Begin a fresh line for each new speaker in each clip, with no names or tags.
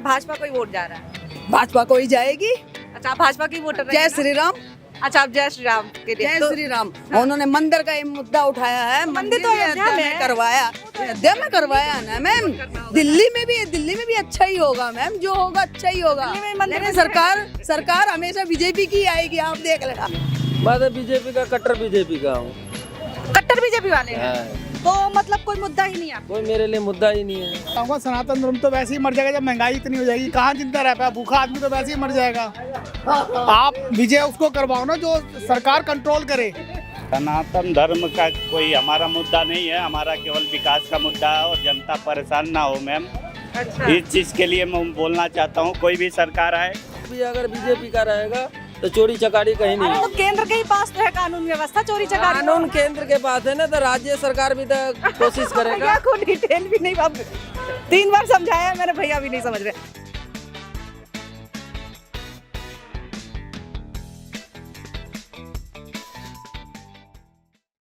तो भाजपा को ही वोट जा रहा है।
भाजपा को ही जाएगी।
अच्छा, आप भाजपा की वोटर
जय श्री राम।
अच्छा, आप जय श्री राम के लिए।
जय
तो
श्री राम। उन्होंने मंदिर का ये मुद्दा उठाया है।
मंदिर तो अयोध्या में है।
करवाया, अयोध्या में करवाया ना मैम। दिल्ली में भी अच्छा ही होगा मैम, जो होगा अच्छा ही होगा।
दिल्ली में मंदिर
लेकिन सरकार हमेशा बीजेपी की आएगी, आप देख लेना।
मैं बीजेपी का कट्टर बीजेपी का हूँ।
कट्टर बीजेपी वाले हैं। तो मतलब कोई मुद्दा ही नहीं है।
कोई मेरे लिए मुद्दा ही नहीं है।
सनातन धर्म तो वैसे ही मर जाएगा जब महंगाई इतनी हो जाएगी। कहाँ जिंदा रह पाया, भूखा आदमी तो वैसे ही मर जाएगा। आप विजय उसको करवाओ ना जो सरकार कंट्रोल करे।
सनातन धर्म का कोई हमारा मुद्दा नहीं है, हमारा केवल विकास का मुद्दा है और जनता परेशान ना हो मैम।
अच्छा।
इस चीज के लिए मैं बोलना चाहता हूँ, कोई भी सरकार आए।
अगर बीजेपी का रहेगा तो चोरी चकारी कहीं नहीं
तो
है।
केंद्र के ही पास तो है कानून व्यवस्था, चोरी चकारी
कानून केंद्र के पास है ना, तो राज्य सरकार भी तो कोशिश करेगा।
भैया को डिटेल भी नहीं, अब 3 बार समझाया मेरे भैया भी नहीं समझ रहे।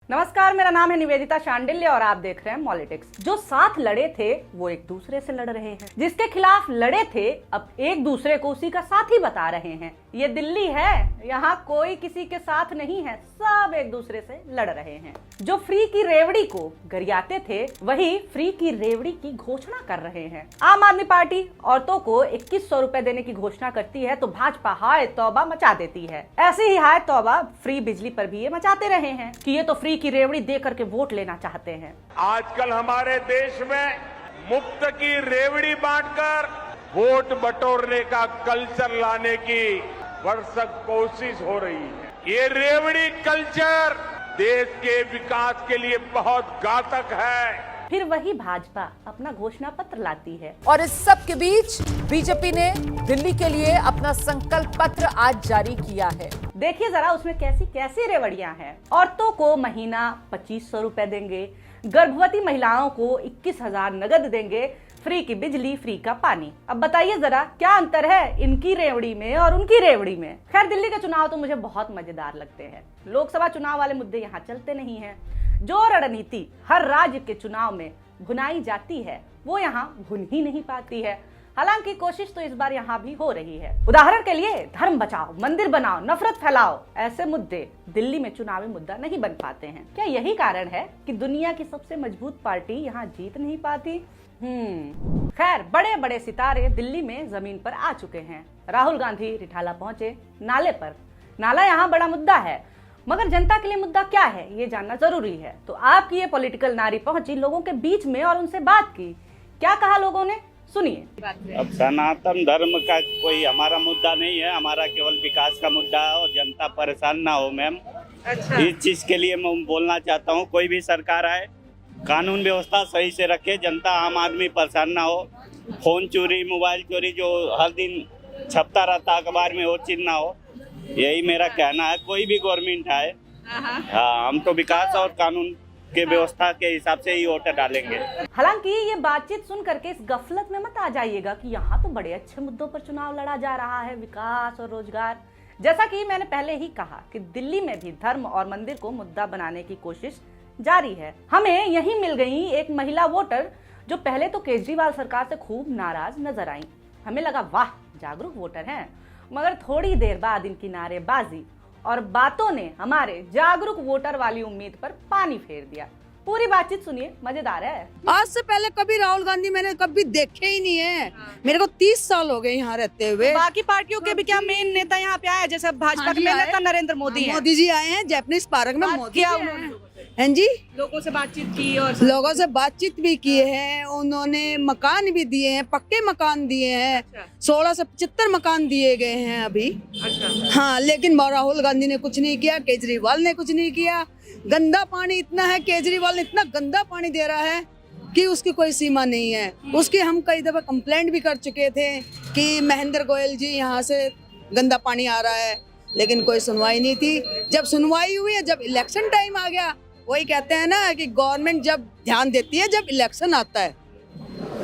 नमस्कार, मेरा नाम है निवेदिता शांडिल्य और आप देख रहे हैं पॉलिटिक्स। जो साथ लड़े थे वो एक दूसरे से लड़ रहे हैं, जिसके खिलाफ लड़े थे अब एक दूसरे को उसी का साथी बता रहे हैं। ये दिल्ली है, यहाँ कोई किसी के साथ नहीं है, सब एक दूसरे से लड़ रहे हैं। जो फ्री की रेवड़ी को गरियाते थे वही फ्री की रेवड़ी की घोषणा कर रहे हैं। आम आदमी पार्टी औरतों को 2100 रुपए देने की घोषणा करती है तो भाजपा हाय तौबा मचा देती है। ऐसे ही हाय तौबा फ्री बिजली पर भी ये मचाते रहे हैं कि ये तो फ्री की रेवड़ी दे करके वोट लेना चाहते हैं।
आजकल हमारे देश में मुफ्त की रेवड़ी बांटकर वोट बटोरने का कल्चर लाने की भरसक कोशिश हो रही है। ये रेवड़ी कल्चर देश के विकास के लिए बहुत घातक है।
फिर वही भाजपा अपना घोषणा पत्र लाती है।
और इस सब के बीच बीजेपी ने दिल्ली के लिए अपना संकल्प पत्र आज जारी किया है।
देखिए जरा उसमें कैसी कैसी रेवड़ियां हैं। औरतों को महीना 2500 रुपए देंगे, गर्भवती महिलाओं को 21,000 नगद देंगे, फ्री की बिजली, फ्री का पानी। अब बताइए जरा क्या अंतर है इनकी रेवड़ी में और उनकी रेवड़ी में। खैर, दिल्ली के चुनाव तो मुझे बहुत मजेदार लगते हैं। लोकसभा चुनाव वाले मुद्दे यहाँ चलते नहीं हैं। जो रणनीति हर राज्य के चुनाव में भुनाई जाती है वो यहाँ भुन ही नहीं पाती है। हालांकि कोशिश तो इस बार यहाँ भी हो रही है। उदाहरण के लिए धर्म बचाओ, मंदिर बनाओ, नफरत फैलाओ, ऐसे मुद्दे दिल्ली में चुनावी मुद्दा नहीं बन पाते हैं। क्या यही कारण है कि दुनिया की सबसे मजबूत पार्टी यहाँ जीत नहीं पाती? खैर, बड़े बड़े सितारे दिल्ली में जमीन पर आ चुके हैं। राहुल गांधी रिठाला पहुंचे नाले पर। नाला यहाँ बड़ा मुद्दा है, मगर जनता के लिए मुद्दा क्या है ये जानना जरूरी है। तो आपकी ये पॉलिटिकल नारी पहुंची लोगों के बीच में और उनसे बात की। क्या कहा लोगों ने, सुनिए।
अब सनातन धर्म का कोई हमारा मुद्दा नहीं है, हमारा केवल विकास का मुद्दा है और जनता परेशान ना हो मैम।
अच्छा।
इस चीज के लिए मैं बोलना चाहता हूँ, कोई भी सरकार आए कानून व्यवस्था सही से रखे, जनता आम आदमी परेशान ना हो। फोन चोरी, मोबाइल चोरी जो हर दिन छपता रहता अखबार में, वो चीज ना हो। यही मेरा कहना है। कोई भी गवर्नमेंट आए, हाँ, हम तो विकास और कानून के व्यवस्था के हिसाब से ही वोट डालेंगे।
हालांकि ये बातचीत सुन करके इस गफलत में मत आ जाइएगा कि यहाँ तो बड़े अच्छे मुद्दों पर चुनाव लड़ा जा रहा है, विकास और रोजगार। जैसा कि मैंने पहले ही कहा कि दिल्ली में भी धर्म और मंदिर को मुद्दा बनाने की कोशिश जारी है। हमें यही मिल गई एक महिला वोटर जो पहले तो केजरीवाल सरकार से खूब नाराज नजर आई। हमें लगा वाह जागरूक वोटर हैं, मगर थोड़ी देर बाद इनकी नारेबाजी और बातों ने हमारे जागरूक वोटर वाली उम्मीद पर पानी फेर दिया। पूरी बातचीत सुनिए, मजेदार है।
आज से पहले कभी राहुल गांधी मैंने कभी देखे ही नहीं है। मेरे को 30 साल हो गए यहाँ रहते हुए।
बाकी पार्टियों के भी क्या मेन नेता यहाँ पे आए? जैसे भाजपा के मेन नेता नरेंद्र मोदी हैं।
मोदी जी आए हैं, जैपनीज पार्क में मोदी
किया
जी आए
उन्होंने?
हैं। हैं जी,
लोगों से बातचीत की और
लोगों से बातचीत भी की है। उन्होंने मकान भी दिए हैं, पक्के मकान दिए हैं। 16 से 75 मकान दिए गए हैं अभी। हाँ, लेकिन राहुल गांधी ने कुछ नहीं किया, केजरीवाल ने कुछ नहीं किया। गंदा पानी इतना है, केजरीवाल ने इतना गंदा पानी दे रहा है कि उसकी कोई सीमा नहीं है। उसकी हम कई दफा कंप्लेंट भी कर चुके थे कि महेंद्र गोयल जी यहाँ से गंदा पानी आ रहा है, लेकिन कोई सुनवाई नहीं थी। जब सुनवाई हुई है, जब इलेक्शन टाइम आ गया, वही कहते हैं ना कि गवर्नमेंट जब ध्यान देती है जब इलेक्शन आता है,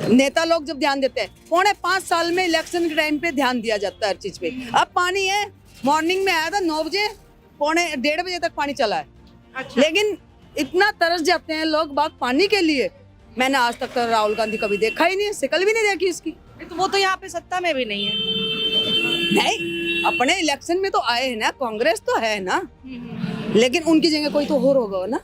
नेता लोग जब ध्यान देते हैं। 4.5 साल में इलेक्शन के टाइम पे ध्यान दिया जाता है हर चीज पे। अब पानी है, मॉर्निंग में आया था 9 बजे, 1:30 बजे तक पानी चला है। अच्छा। लेकिन इतना तरस जाते हैं लोग बाग पानी के लिए। मैंने आज तक तो राहुल गांधी कभी देखा ही नहीं, शिकल भी नहीं देखी इसकी।
तो वो तो यहाँ पे सत्ता में भी नहीं है।
नहीं, अपने इलेक्शन में तो आए हैं ना, कांग्रेस तो है ना, लेकिन उनकी जगह कोई तो और होगा ना।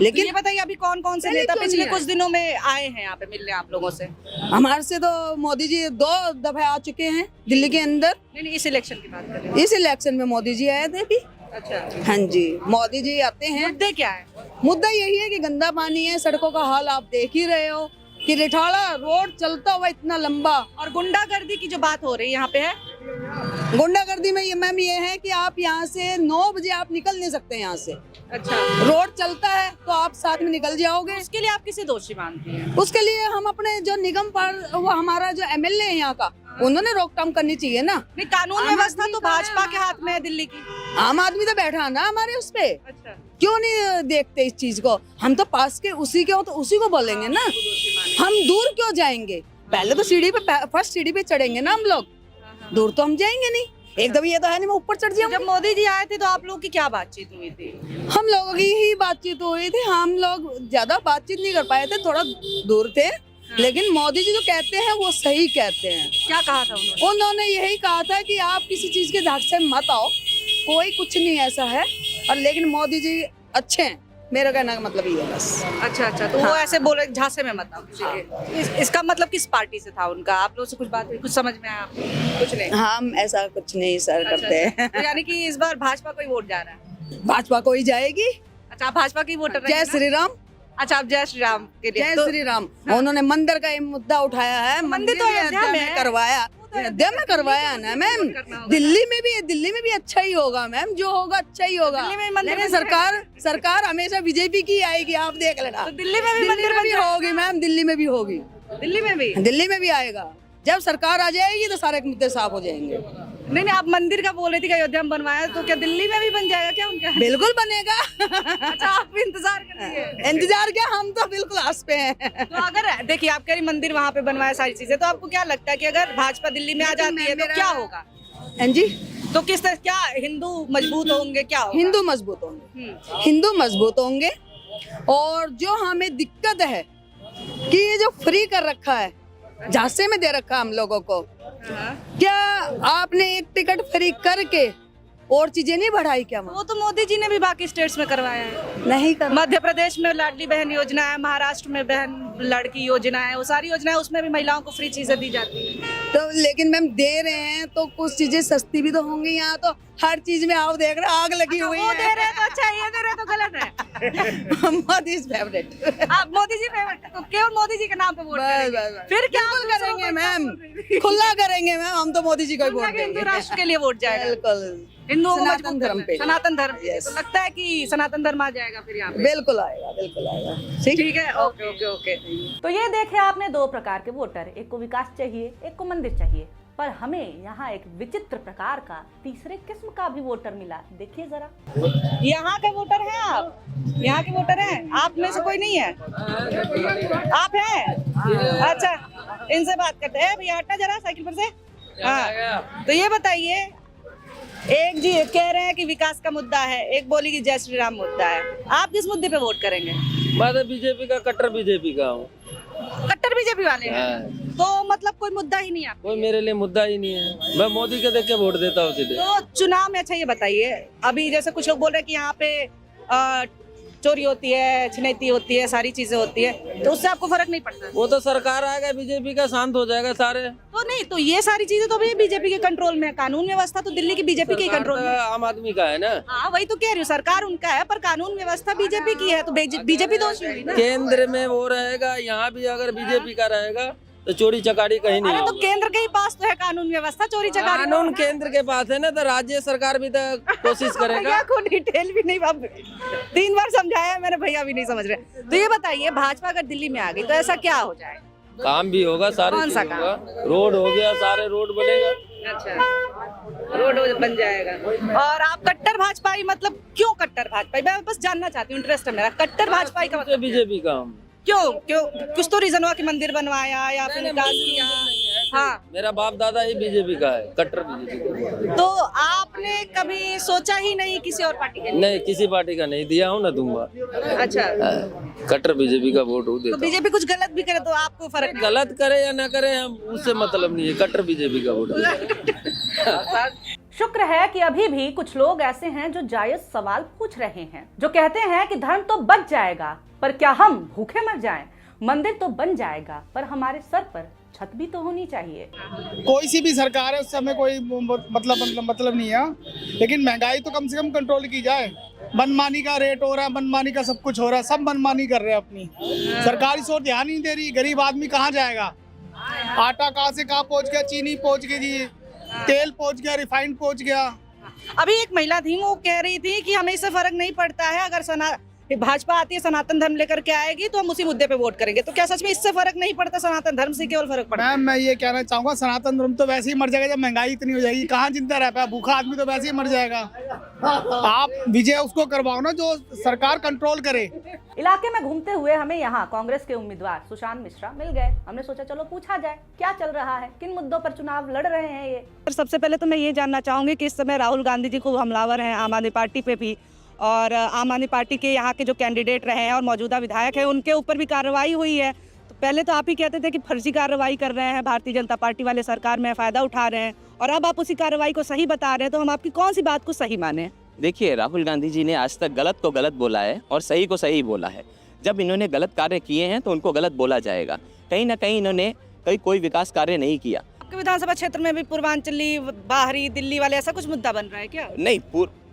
लेकिन ये बताइए अभी कौन कौन से
पहले
नेता
क्यों
पिछले
नहीं
कुछ
आए?
दिनों में आए हैं यहाँ पे मिलने आप लोगों से?
हमारे से तो मोदी जी 2 दफे आ चुके हैं दिल्ली के अंदर।
नहीं, इस इलेक्शन की बात कर रहे
इस इलेक्शन में मोदी जी आए थे भी।
हैं। अच्छा,
हाँ जी, मोदी जी आते हैं।
मुद्दे क्या है?
मुद्दा यही है कि गंदा पानी है, सड़कों का हाल आप देख ही रहे हो कि रिठाड़ा रोड चलता हुआ इतना लंबा।
और गुंडागर्दी की जो बात हो रही है यहाँ पे है,
गुंडागर्दी में ये मैम ये है कि आप यहाँ से 9 बजे आप निकल नहीं सकते यहाँ से।
अच्छा,
रोड चलता है तो आप साथ में निकल जाओगे।
उसके लिए आप किसे दोषी मानती हैं?
उसके लिए हम अपने जो निगम पर वो हमारा जो एमएलए है यहाँ का, उन्होंने रोकथाम करनी चाहिए ना।
नहीं, कानून
आम
व्यवस्था
आदमी
तो
का है,
भाजपा के हाथ में है दिल्ली की।
आम आदमी तो बैठा है ना हमारे उस पे,
अच्छा,
क्यों नहीं देखते इस चीज को? हम तो पास के उसी के हो तो उसी को बोलेंगे ना, हम दूर क्यों जाएंगे? पहले तो सीढ़ी पे, फर्स्ट सीढ़ी पे चढ़ेंगे ना हम लोग, दूर तो हम जाएंगे नहीं। एकदम ये तो है नहीं मैं ऊपर चढ़ जाऊंगी।
जब मोदी जी आए थे तो आप लोगों की क्या बातचीत हुई थी?
हम लोगों की ही बातचीत हुई थी, हम लोग ज्यादा बातचीत नहीं कर पाए थे, थोड़ा दूर थे। लेकिन मोदी जी जो कहते हैं वो सही कहते हैं।
क्या कहा था उन्होंने?
उन्होंने यही कहा था कि आप किसी चीज के झाग से मत आओ, कोई कुछ नहीं ऐसा है। और लेकिन मोदी जी अच्छे हैं, मेरा कहने का मतलब ये है बस।
अच्छा, तो वो ऐसे बोले झांसे में मत आओ किसी के। इसका मतलब किस पार्टी से था उनका? आप लोगों से कुछ बात हुई, कुछ समझ में आया आपको? कुछ नहीं।
हम ऐसा कुछ नहीं सर करते हैं।
तो यानी कि इस बार भाजपा को ही वोट जा रहा है?
भाजपा को ही जाएगी।
अच्छा, आप भाजपा की वोटर
जय श्री राम।
अच्छा, आप जय श्री राम के लिए।
जय
तो
श्री राम। उन्होंने मंदिर का ये मुद्दा उठाया है,
मंदिर तो अयोध्या में है।
करवाया, अयोध्या में करवाया ना मैम।
करना होगा।
दिल्ली में भी अच्छा ही होगा मैम, जो होगा अच्छा ही होगा।
दिल्ली में मंदिर
लेकिन
बन
सरकार हमेशा बीजेपी की आएगी, आप देख लेना।
तो दिल्ली में भी
दिल्ली
मंदिर
में
बन
भी
जाएगा।
होगी मैम, दिल्ली में भी होगी।
दिल्ली में भी?
दिल्ली में भी आएगा। जब सरकार आ जाएगी तो सारे मुद्दे साफ हो जाएंगे।
नहीं, आप मंदिर का बोल रही थी कि अयोध्या में बनवाया, तो क्या दिल्ली में भी बन जाएगा क्या उनका?
बिल्कुल बनेगा।
अच्छा, आप भी इंतजार कर रही है।
इंतजार क्या, हम तो बिल्कुल आस पे हैं।
तो अगर देखिए आप कह रही मंदिर वहाँ पे बनवाया सारी चीजें, तो आपको क्या लगता है कि अगर भाजपा दिल्ली में आ जाती है तो क्या होगा?
हाँ जी,
तो किस तरह, क्या हिंदू मजबूत होंगे, क्या होगा?
हिंदू मजबूत होंगे, हिंदू मजबूत होंगे। और जो हमें दिक्कत है कि ये जो फ्री कर रखा है, झांसे में दे रखा है हम लोगों को, क्या आपने एक टिकट फ्री करके और चीजें नहीं बढ़ाई क्या?
वो तो मोदी जी ने भी बाकी स्टेट्स में करवाया है।
नहीं कर
मध्य प्रदेश में लाडली बहन योजना है, महाराष्ट्र में बहन लड़की योजना है, वो सारी योजनाएं, उसमें भी महिलाओं को फ्री चीजें दी जाती है।
तो लेकिन मैम दे रहे हैं तो कुछ चीजें सस्ती भी तो होंगी। यहाँ तो हर चीज में आप देख रहे हैं आग लगी हुई
वो दे
है।
रहे हैं तो अच्छा, ये दे रहे हैं तो गलत है।
Modi is favourite.
आप मोदी जी फेवरेट है, तो केवल मोदी जी के नाम पे वोट करेंगे। फिर क्या
बिल्कुल
आप
करेंगे
दूसरों को
मैम,
क्या बोल रही?
खुला करेंगे मैम, हम तो मोदी जी को ही
दुनिया
वोट
के हिंदू
देंगे।
राष्ट्र के लिए वोट जाएगा।
बिल्कुल,
हिंदुओं को
सनातन
मजबूत
धर्म
करना है।
पे।
सनातन धर्म पे।
Yes.
तो लगता है कि सनातन धर्म आ जाएगा फिर यहाँ पे।
बिल्कुल आएगा, बिल्कुल आएगा।
ठीक है, ओके ओके ओके।
तो ये देखे आपने 2 प्रकार के वोटर, एक को विकास चाहिए, एक को मंदिर चाहिए। पर हमें यहाँ एक विचित्र प्रकार का तीसरे किस्म का भी वोटर मिला। देखिए जरा।
यहाँ के वोटर हैं आप? यहाँ के वोटर हैं? आप में से कोई नहीं है? आप हैं? अच्छा, इनसे बात करते हैं। भैया हटना जरा साइकिल पर से। हाँ, तो ये बताइए, एक जी कह रहे हैं कि विकास का मुद्दा है, एक बोली कि जय श्री राम मुद्दा है। आप किस मुद्दे पे वोट करेंगे?
मैं तो बीजेपी का, कट्टर बीजेपी का हूँ।
कट्टर बीजेपी वाले हैं? तो मतलब कोई मुद्दा ही नहीं है आपको?
कोई मेरे लिए मुद्दा ही नहीं है, मैं मोदी के देख के वोट देता हूँ सीधे।
तो चुनाव में, अच्छा ये बताइए, अभी जैसे कुछ लोग बोल रहे हैं कि यहाँ पे चोरी होती है, छिनैती होती है, सारी चीजें होती है, तो उससे आपको फर्क नहीं पड़ता?
वो तो सरकार आएगा बीजेपी का, शांत हो जाएगा सारे।
तो नहीं, तो ये सारी चीजें तो भी बीजेपी के कंट्रोल में है। कानून व्यवस्था तो दिल्ली की बीजेपी के कंट्रोल में है।
आम आदमी का है ना।
हाँ, वही तो कह रही हूँ, सरकार उनका है पर कानून व्यवस्था बीजेपी की है, तो बीजेपी दोषी हुई ना।
केंद्र में वो रहेगा, यहाँ भी अगर बीजेपी का रहेगा तो चोरी चकारी कहीं नहीं
अरे तो
होगी।
केंद्र के ही पास तो है कानून व्यवस्था, चोरी चकारी
कानून केंद्र के पास है ना, तो राज्य सरकार भी तो कोशिश करेगा।
भैया को डिटेल भी नहीं, अब 3 बार समझाया मैंने, भैया भी नहीं समझ रहे। तो ये बताइए, भाजपा अगर दिल्ली में आ गई तो ऐसा क्या हो जाए?
काम भी होगा, सारे
कौन सा
चीज होगा, रोड हो गया, सारे रोड बनेगा।
अच्छा, रोड बन जाएगा। और आप कट्टर भाजपाई, मतलब क्यों कट्टर भाजपाई? मैं बस जानना चाहती हूँ, इंटरेस्ट है मेरा। कट्टर भाजपाई का मतलब
बीजेपी का हम।
क्यों? कुछ तो रीजन हुआ कि मंदिर बनवाया या फिर विकास किया?
हाँ।
मेरा बाप दादा ही बीजेपी का है, कट्टर बीजेपी का वोट देता
तो आपने कभी सोचा ही नहीं किसी और पार्टी के
हूं। नहीं, किसी पार्टी का नहीं दिया हूँ ना दूंगा।
लिए? अच्छा,
कट्टर बीजेपी का वोट हूँ
तो
देता हूं।
बीजेपी कुछ गलत भी करे तो आपको फर्क नहीं?
गलत करे या ना करे, हम उससे मतलब नहीं है, कट्टर बीजेपी का वोट देता हूं।
शुक्र है कि अभी भी कुछ लोग ऐसे हैं जो जायज सवाल पूछ रहे हैं, जो कहते हैं कि धर्म तो बच जाएगा पर क्या हम भूखे मर जाएं? मंदिर तो बन जाएगा पर हमारे सर पर छत भी तो होनी चाहिए।
कोई सी भी सरकार है उससे हमें कोई मतलब नहीं है, लेकिन महंगाई तो कम से कम कंट्रोल की जाए। मनमानी का रेट हो रहा है, मनमानी का सब कुछ हो रहा है, सब मनमानी कर रहे हैं अपनी। सरकार इस ओर ध्यान नहीं दे रही। गरीब आदमी कहाँ जाएगा? आटा कहाँ से कहाँ पहुँच गया, चीनी पहुँच गई जी, तेल पहुँच गया, रिफाइंड पहुँच गया।
अभी एक महिला थी, वो कह रही थी कि हमें इससे फर्क नहीं पड़ता है, अगर भाजपा आती है सनातन धर्म लेकर के आएगी तो हम उसी मुद्दे पे वोट करेंगे। तो क्या सच में इससे फर्क नहीं पड़ता? सनातन धर्म से केवल फर्क पड़ता है?
मैम, मैं ये कहना चाहूँगा, सनातन धर्म तो वैसे ही मर जाएगा जब महंगाई इतनी हो जाएगी। कहाँ जिंदा रह पाया? भूखा आदमी तो वैसे ही मर जाएगा। आप विजय उसको करवाओ ना जो सरकार कंट्रोल करे।
इलाके में घूमते हुए हमें यहाँ कांग्रेस के उम्मीदवार सुशांत मिश्रा मिल गए। हमने सोचा चलो पूछा जाए क्या चल रहा है, किन मुद्दों पर चुनाव लड़ रहे हैं ये।
सबसे पहले तो मैं ये जानना चाहूंगी कि इस समय राहुल गांधी जी को हमलावर हैं आम आदमी पार्टी पे भी, और आम आदमी पार्टी के यहाँ के जो कैंडिडेट रहे हैं और मौजूदा विधायक हैं उनके ऊपर भी कार्रवाई हुई है। तो पहले तो आप ही कहते थे कि फर्जी कार्रवाई कर रहे हैं भारतीय जनता पार्टी वाले, सरकार में फ़ायदा उठा रहे हैं, और अब आप उसी कार्रवाई को सही बता रहे हैं। तो हम आपकी कौन सी बात को सही माने?
देखिए, राहुल गांधी जी ने आज तक गलत को गलत बोला है और सही को सही बोला है। जब इन्होंने गलत कार्य किए हैं तो उनको गलत बोला जाएगा। कहीं ना कहीं इन्होंने कोई विकास कार्य नहीं किया।
आपके विधानसभा क्षेत्र में भी पूर्वांचली, बाहरी दिल्ली वाले ऐसा कुछ मुद्दा बन रहा है क्या?
नहीं,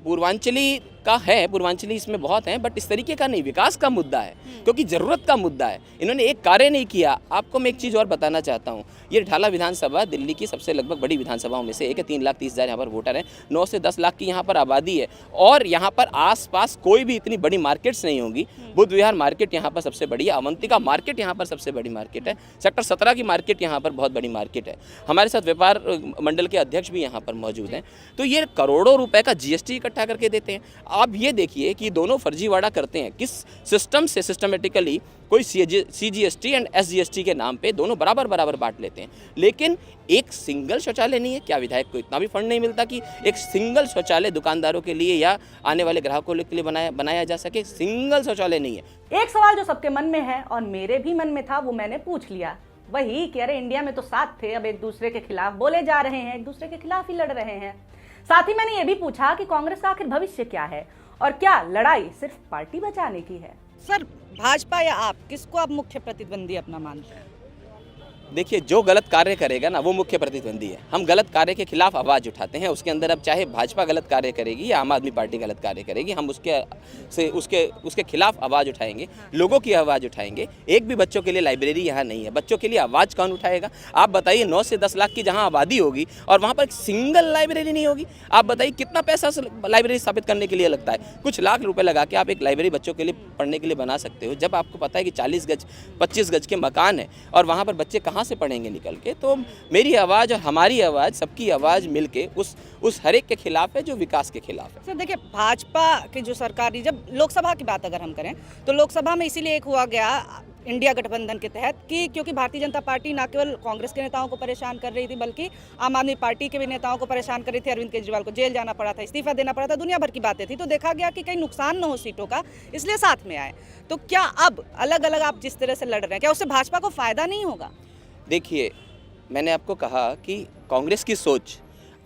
पूर्वांचली का है, पूर्वांचली इसमें बहुत हैं, बट इस तरीके का नहीं, विकास का मुद्दा है, क्योंकि ज़रूरत का मुद्दा है। इन्होंने एक कार्य नहीं किया। आपको मैं एक चीज़ और बताना चाहता हूँ, ये ढाला विधानसभा दिल्ली की सबसे लगभग बड़ी विधानसभाओं में से एक है। 3,30,000 यहाँ पर वोटर हैं, 9 से 10 लाख की यहाँ पर आबादी है, और यहाँ पर आसपास कोई भी इतनी बड़ी मार्केट्स नहीं होंगी। बुद्ध विहार मार्केट यहाँ पर सबसे बड़ी है, अवंतिका मार्केट यहाँ पर सबसे बड़ी मार्केट है, सेक्टर 17 की मार्केट यहाँ पर बहुत बड़ी मार्केट है। हमारे साथ व्यापार मंडल के अध्यक्ष भी यहाँ पर मौजूद हैं। तो ये करोड़ों रुपए का GST इकट्ठा करके देते हैं। आप ये देखिए कि दोनों फर्जीवाड़ा करते हैं। किस सिस्टम से सिस्टमेटिकली कोई CGST एंड SGST के नाम पे दोनों बराबर बांट लेते हैं, लेकिन एक सिंगल शौचालय नहीं है। क्या विधायक को इतना भी फंड नहीं मिलता कि एक सिंगल शौचालय दुकानदारों के लिए या आने वाले ग्राहकों के लिए बनाया जा सके? सिंगल शौचालय नहीं है।
एक सवाल जो सबके मन में है और मेरे भी मन में था, वो मैंने पूछ लिया, वही कि अरे इंडिया में तो साथ थे, अब एक दूसरे के खिलाफ बोले जा रहे हैं, एक दूसरे के खिलाफ ही लड़ रहे हैं। साथ ही मैंने ये भी पूछा कि कांग्रेस का आखिर भविष्य क्या है और क्या लड़ाई सिर्फ पार्टी बचाने की है।
सर, भाजपा या आप, किसको आप मुख्य प्रतिद्वंदी अपना मानते हैं?
देखिए, जो गलत कार्य करेगा ना वो मुख्य प्रतिद्वंदी है। हम गलत कार्य के खिलाफ आवाज़ उठाते हैं। उसके अंदर अब चाहे भाजपा गलत कार्य करेगी या आम आदमी पार्टी गलत कार्य करेगी, हम उसके खिलाफ आवाज़ उठाएंगे, लोगों की आवाज़ उठाएंगे। एक भी बच्चों के लिए लाइब्रेरी यहाँ नहीं है, बच्चों के लिए आवाज़ कौन उठाएगा? आप बताइए, 9 से 10 लाख की जहाँ आबादी होगी और वहाँ पर एक सिंगल लाइब्रेरी नहीं होगी, आप बताइए कितना पैसा लाइब्रेरी स्थापित करने के लिए लगता है? कुछ लाख रुपए लगा के आप एक लाइब्रेरी बच्चों के लिए पढ़ने के लिए बना सकते हो, जब आपको पता है कि 40 गज 25 गज के मकान है और वहाँ पर बच्चे कहाँ से पढ़ेंगे निकल के? तो मेरी आवाज़ और हमारी आवाज़, सबकी आवाज़ मिलके उस हर एक के खिलाफ है जो विकास के खिलाफ है।
सर देखिए, भाजपा की जो सरकार, जब लोकसभा की बात अगर हम करें तो लोकसभा में इसीलिए एक हुआ गया इंडिया गठबंधन के तहत कि क्योंकि भारतीय जनता पार्टी न केवल कांग्रेस के नेताओं को परेशान कर रही थी बल्कि आम आदमी पार्टी के भी नेताओं को परेशान कर रही थी। अरविंद केजरीवाल को जेल जाना पड़ा था, इस्तीफा देना पड़ा था, दुनिया भर की बातें थी। तो देखा गया कि कहीं नुकसान न हो सीटों का, इसलिए साथ में आए। तो क्या अब अलग अलग आप जिस तरह से लड़ रहे हैं, क्या उससे भाजपा को फायदा नहीं होगा?
देखिए, मैंने आपको कहा कि कांग्रेस की सोच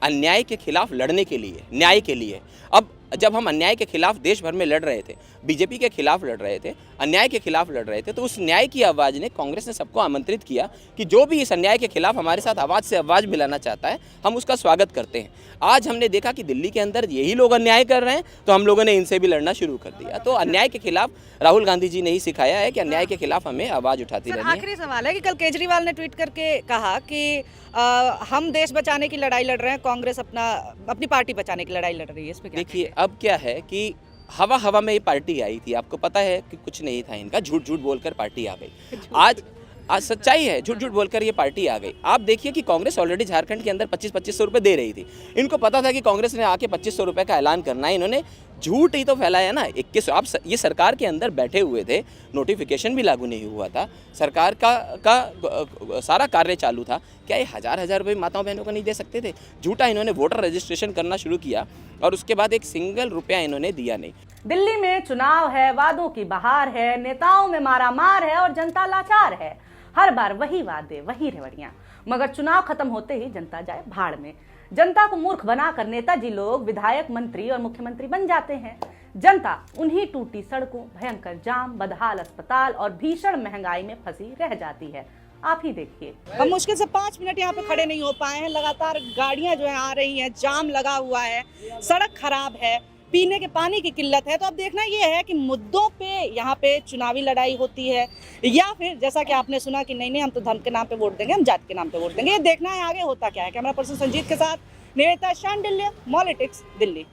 अन्याय के खिलाफ लड़ने के लिए, न्याय के लिए। अब जब हम अन्याय के खिलाफ देश भर में लड़ रहे थे, बीजेपी के खिलाफ लड़ रहे थे, अन्याय के खिलाफ लड़ रहे थे, तो उस न्याय की आवाज़ ने, कांग्रेस ने सबको आमंत्रित किया कि जो भी इस अन्याय के खिलाफ हमारे साथ आवाज़ से आवाज़ मिलाना चाहता है, हम उसका स्वागत करते हैं। आज हमने देखा कि दिल्ली के अंदर यही लोग अन्याय कर रहे हैं, तो हम लोगों ने इनसे भी लड़ना शुरू कर दिया। तो अन्याय के खिलाफ राहुल गांधी जी ने ही सिखाया है कि अन्याय के खिलाफ हमें आवाज़ उठाती रहनी है।
आखिरी सवाल है कि कल केजरीवाल ने ट्वीट करके कहा कि हम देश बचाने की लड़ाई लड़ रहे हैं, कांग्रेस अपनी पार्टी बचाने की लड़ाई लड़ रही है। इस पे क्या?
देखिए, अब क्या है कि हवा में ये पार्टी आई थी, आपको पता है कि कुछ नहीं था इनका, झूठ बोलकर पार्टी आ गई। आज सच्चाई है, झूठ बोलकर ये पार्टी आ गई। आप देखिए कि कांग्रेस ऑलरेडी झारखंड के अंदर 2500 रुपये दे रही थी। इनको पता था कि कांग्रेस ने आके 2500 रुपये का ऐलान करना है, इन्होंने झूठ ही तो फैलाया ना। 21 आप ये सरकार के अंदर बैठे हुए थे, नोटिफिकेशन भी लागू नहीं हुआ था, सरकार का सारा कार्य चालू था। क्या ये हज़ार रुपये माताओं बहनों को नहीं दे सकते थे? झूठा इन्होंने वोटर रजिस्ट्रेशन करना शुरू किया और उसके बाद एक सिंगल रुपया इन्होंने दिया नहीं।
दिल्ली में चुनाव है, वादों की बहार है, नेताओं में मारामार है और जनता लाचार है। हर बार वही वादे, वही रेवड़ियां, मगर चुनाव खत्म होते ही जनता जाए भाड़ में। जनता को मूर्ख बनाकर नेताजी लोग विधायक, मंत्री और मुख्यमंत्री बन जाते हैं। जनता उन्हीं टूटी सड़कों, भयंकर जाम, बदहाल अस्पताल और भीषण महंगाई में फंसी रह जाती है। आप ही देखिए।
हम मुश्किल से 5 मिनट यहाँ पे खड़े नहीं हो पाए हैं। लगातार गाड़ियां जो है आ रही हैं, जाम लगा हुआ है, सड़क खराब है, पीने के पानी की किल्लत है। तो अब देखना ये है कि मुद्दों पे यहाँ पे चुनावी लड़ाई होती है या फिर जैसा कि आपने सुना कि नहीं हम तो धर्म के नाम पे वोट देंगे, हम जाति के नाम पे वोट देंगे। ये देखना है आगे होता क्या है। कैमरा पर्सन संजीत के साथ निवेदिता शांडिल्य, पॉलिटिक्स, दिल्ली।